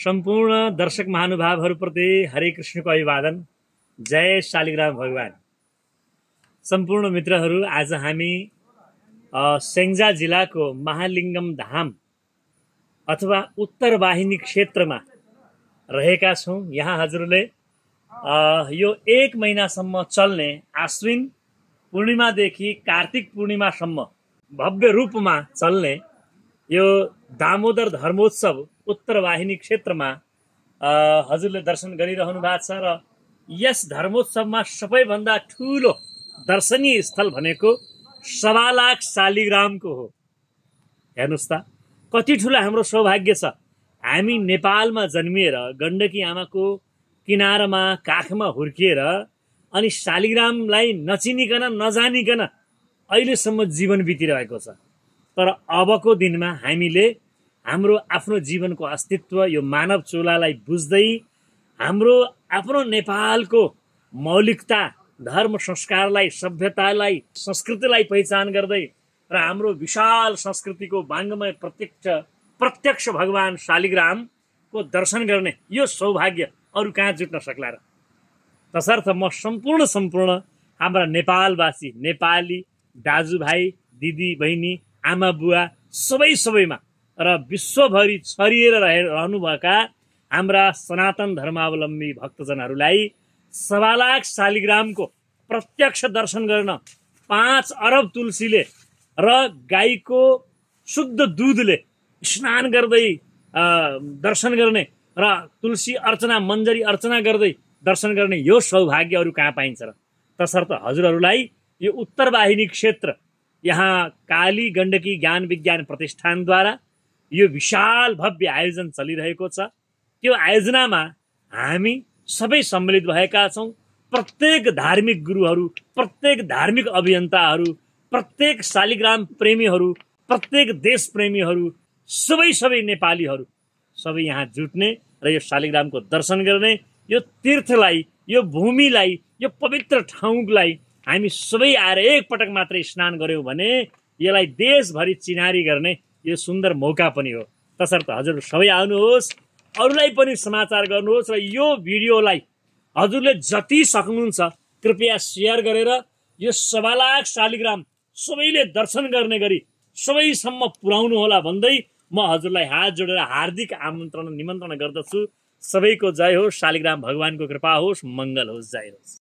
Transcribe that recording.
सम्पूर्ण दर्शक महानुभावहरूप्रति हरे कृष्णको अभिवादन। जय शालिग्राम भगवान। सम्पूर्ण मित्रहरू, आज हामी स्याङ्जा जिल्लाको महालिङ्गम धाम अथवा उत्तर वाहिनी क्षेत्रमा रहेका छौँ। यहाँ हजुरले यो 1 महिनासम्म चल्ने आश्विन पूर्णिमादेखि कार्तिक पूर्णिमासम्म भव्य रूपमा चल्ने यो दामोदर धर्मोत्सव उत्तर वाहिनी क्षेत्रमा हजुरले दर्शन गरिरहनु भएको छ। र यस धर्मोत्सवमा सबैभन्दा ठुलो दर्शनीय स्थल भनेको 1.25 लाख शालिग्रामको हो। हेर्नुहोस् त कति ठुलो हाम्रो सौभाग्य छ। हामी नेपालमा जन्मिएर गण्डकी आमाको किनारमा काखमा हुर्किएर अनि शालिग्रामलाई नचिनिकन नजानिकन अहिलेसम्म जीवन बितिरहेको छ। तर अबको दिनमा हामीले हाम्रो आफ्नो जीवनको अस्तित्व यो मानव चोलालाई बुझ्दै हाम्रो आफ्नो नेपालको मौलिकता, धर्म, संस्कारलाई, सभ्यतालाई, संस्कृतिलाई पहिचान गर्दै र हाम्रो विशाल संस्कृतिको वाङ्मय प्रत्यक्ष भगवान शालिग्रामको दर्शन गर्ने यो सौभाग्य अरू कहाँ जुट्न सक्ला र। तसर्थ म सम्पूर्ण हाम्रा नेपालवासी, नेपाली दाजुभाइ, दिदी बहिनी, आमा बुवा सबैमा र विश्वभरि छरिएर रहनुभएका हाम्रा सनातन धर्मावलम्बी भक्तजनहरूलाई 1.25 लाख शालिग्रामको प्रत्यक्ष दर्शन गर्न 5 अरब तुलसीले र गाईको शुद्ध दुधले स्नान गर्दै दर्शन गर्ने र तुलसी अर्चना, मञ्जरी अर्चना गर्दै दर्शन गर्ने यो सौभाग्य अरू कहाँ पाइन्छ र। तसर्थ हजुरहरूलाई यो उत्तर वाहिनी क्षेत्र, यहाँ काली गण्डकी ज्ञान विज्ञान प्रतिष्ठानद्वारा यो विशाल भव्य आयोजन चलिरहेको छ। त्यो आयोजनामा हामी सबै सम्मिलित भएका छौँ। प्रत्येक धार्मिक गुरुहरू, प्रत्येक धार्मिक अभियन्ताहरू, प्रत्येक शालिग्राम प्रेमीहरू, प्रत्येक देश प्रेमीहरू, सबै नेपालीहरू सबै यहाँ जुट्ने र यो शालिग्रामको दर्शन गर्ने, यो तीर्थलाई, यो भूमिलाई, यो पवित्र ठाउँलाई हामी सबै आएर एकपटक मात्रै स्नान गऱ्यौँ भने यसलाई देशभरि चिनारी गर्ने यो सुन्दर मौका पनि हो। तसर्थ हजुर सबै आउनुहोस्, अरूलाई पनि समाचार गर्नुहोस् र यो भिडियोलाई हजुरले जति सक्नुहुन्छ कृपया सेयर गरेर यो 1.25 लाख शालिग्राम सबैले दर्शन गर्ने गरी सबैसम्म पुर्याउनु होला भन्दै म हजुरलाई हात जोडेर हार्दिक निमन्त्रण गर्दछु। सबैको जय होस्, शालिग्राम भगवानको कृपा होस्, मङ्गल होस्, जय होस्।